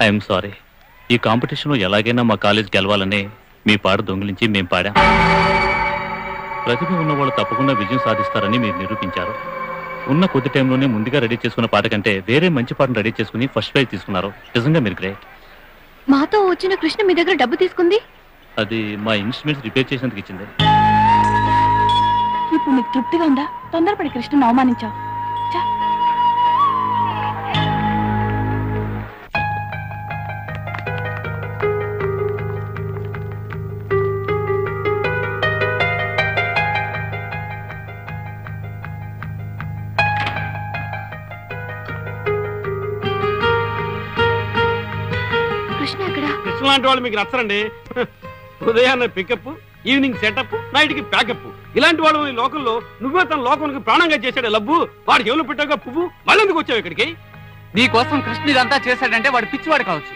I'm sorry. ఈ కాంపిటీషన్లో ఎలాగైనా మా కాలేజ్ గెలవాలని మీ పాట దొంగిలించి మేం పాడాం. ప్రతిభ ఉన్న వాళ్ళు తప్పకుండా విజయం సాధిస్తారని మీరు నిరూపించారు. ఉన్న కొద్ది టైంలోనే ముందుగా రెడీ చేసుకున్న పాట కంటే వేరే మంచి పాటను రెడీ చేసుకుని ఫస్ట్ ప్రైజ్ తీసుకున్నారు. నిజంగా మీరు గ్రేట్. మాతో వచ్చిన కృష్ణ మీ దగ్గర డబ్బు తీసుకుంది? అది మా ఇన్స్ట్రుమెంట్స్ రిపేర్ చేసినందుకు ఇచ్చింది. ఇప్పుడు నీకు తృప్తిగా ఉందా? తొందరపడి కృష్ణను అవమానించావు. కృష్ణ లాంటి వాళ్ళు మీకు నచ్చరండి. ఉదయాన్నే పికప్, ఈవినింగ్ సెటప్, నైట్ కి ప్యాకప్. ఇలాంటి వాడు ఈ లోకంలో నువ్వే తన లోకానికి ప్రాణంగా చేశాడు. లబ్బు వాడి చెవులు పెట్టాక పువ్వు మళ్ళీ ఎందుకు వచ్చావు ఇక్కడికి? నీ కోసం కృష్ణ ఇదంతా చేశాడంటే వాడు పిచ్చివాడు కావచ్చు,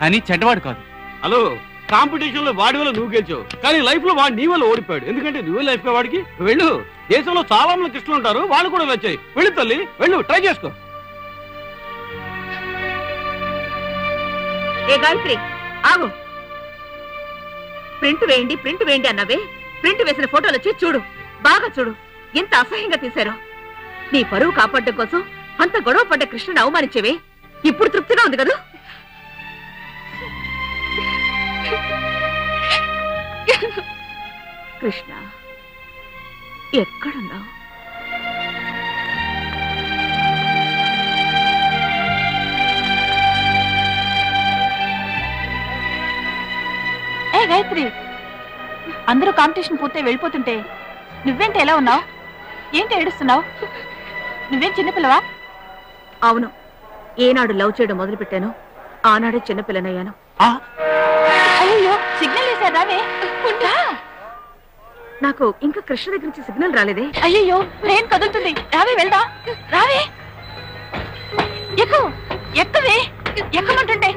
కానీ చెడ్డవాడు కాదు. హలో, కాంపిటీషన్ లో వాడి వల్ల నువ్వు గెలిచావు, కానీ లైఫ్ లో వాడు నీ వల్ల ఓడిపోయాడు. ఎందుకంటే నువ్వే లైఫ్ వాడికి. వెళ్ళు, దేశంలో చాలా మంది కృష్ణులు ఉంటారు, వాళ్ళు కూడా వచ్చాయి. వెళ్ళు తల్లి, వెళ్ళు, ట్రై చేసుకో. ఏ గాయత్రి, ఆగు. ప్రింట్ వేయండి అన్నవే. ప్రింట్ వేసిన ఫోటోలు వచ్చి చూడు, బాగా చూడు, ఎంత అసహ్యంగా తీశారో. నీ పరువు కాపాడడం కోసం అంత గొడవ పడ్డ కృష్ణను అవమానించేవే. ఇప్పుడు తృప్తిగా ఉంది కదా? కృష్ణ, ఎక్కడున్నావు? గాయత్రి, అందరూ కాంపిటీషన్ పూర్తి వెళ్ళిపోతుంటే నువ్వేంటి ఎలా ఉన్నావు? ఏంటి ఏడుస్తున్నావు? నువ్వేం చిన్నపిల్లవా? అవును, ఏనాడు లవ్ చేయడం మొదలు పెట్టాను ఆనాడే చిన్నపిల్లనయ్యాను. అయ్యో, సిగ్నల్ వేశారు, రావే. నాకు ఇంకా కృష్ణ దగ్గర నుంచి సిగ్నల్ రాలేదే. అయ్యో, ట్రైన్ కదులుతుంది, రావే వెళ్దాం. రావే, ఎక్కవే, ఎక్కమంటుంటే.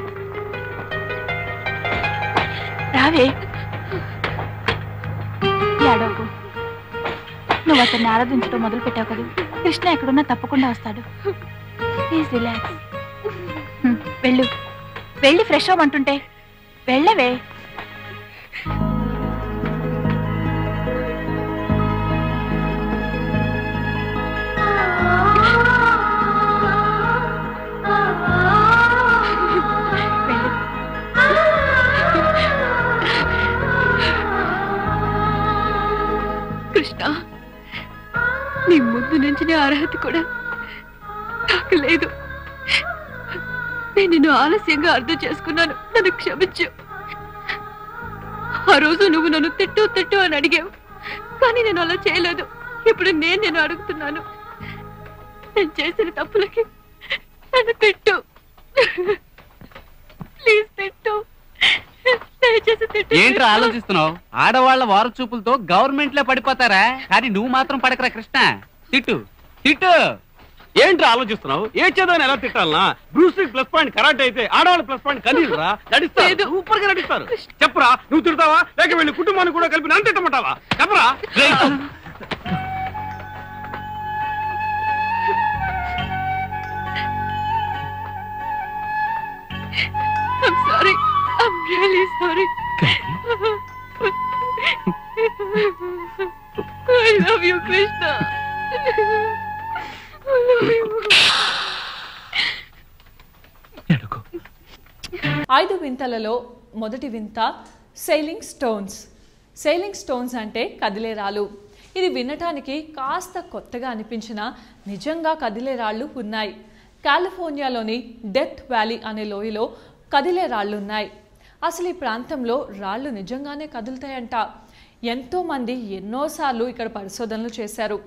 రావే, ఏడవకు. నువ్వు అతన్ని ఆరాధించడం మొదలు పెట్టావు కదా, కృష్ణ ఎక్కడున్నా తప్పకుండా వస్తాడు. Please relax. వెళ్ళు, వెళ్ళి ఫ్రెష్ అవ్వమంటుంటే వెళ్ళవే. కృష్ణ, నీ ముందు నుంచి అర్హత కూడా నాకు లేదు. నేను నిన్ను ఆలస్యంగా అర్థం చేసుకున్నాను, నన్ను క్షమించు. ఆ రోజు నువ్వు నన్ను తిట్టు అని అడిగావు, కానీ నేను అలా చేయలేదు. ఇప్పుడు నేను అడుగుతున్నాను, నేను చేసిన తప్పులకి నన్ను తిట్టు. ప్లీజ్ తిట్టు. ఏంట్రా ఆలోచిస్తున్నావు? ఆడవాళ్ల వార చూపులతో గవర్నమెంట్ లో పడిపోతారా, కానీ నువ్వు మాత్రం పడకరా కృష్ణ. తిట్టు తిట్టు. ఏంట్రా ఆలోచిస్తున్నావు? ఏ చేద్దామని ఎలా తిట్టాలనా? బ్రూస్ ప్లస్ పాయింట్ కరాటే అయితే ఆడవాళ్ళ ప్లస్ పాయింట్ కనీరా? నడిస్తారు, సూపర్ గా నడిస్తారు. చెప్పరా, నువ్వు తిడతావా లేక వెళ్ళి కుటుంబాన్ని కూడా కలిపి నన్ను తిట్టమంటావా? చెప్పరా. I'm sorry. I'm really sorry. I love you, Krishna. I love you. 5 వింతలలో మొదటి వింత సెయిలింగ్ స్టోన్స్. సెయిలింగ్ స్టోన్స్ అంటే కదిలే రాళ్ళు. ఇది వినటానికి కాస్త కొత్తగా అనిపించిన నిజంగా కదిలే రాళ్ళు ఉన్నాయి. కాలిఫోర్నియాలోని డెత్ వ్యాలీ అనే లోయలో కదిలే రాళ్ళు ఉన్నాయి. అసలు ఈ ప్రాంతంలో రాళ్ళు నిజంగానే కదులుతాయంట. ఎంతోమంది ఎన్నోసార్లు ఇక్కడ పరిశోధనలు చేశారు.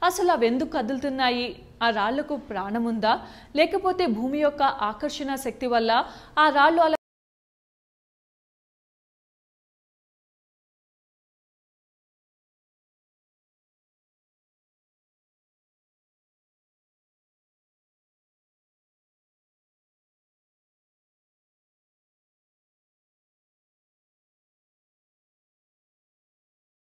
అసలు అవి ఎందుకు కదులుతున్నాయి? ఆ రాళ్లకు ప్రాణం ఉందా, లేకపోతే భూమి యొక్క ఆకర్షణ శక్తి వల్ల ఆ రాళ్ళు అలా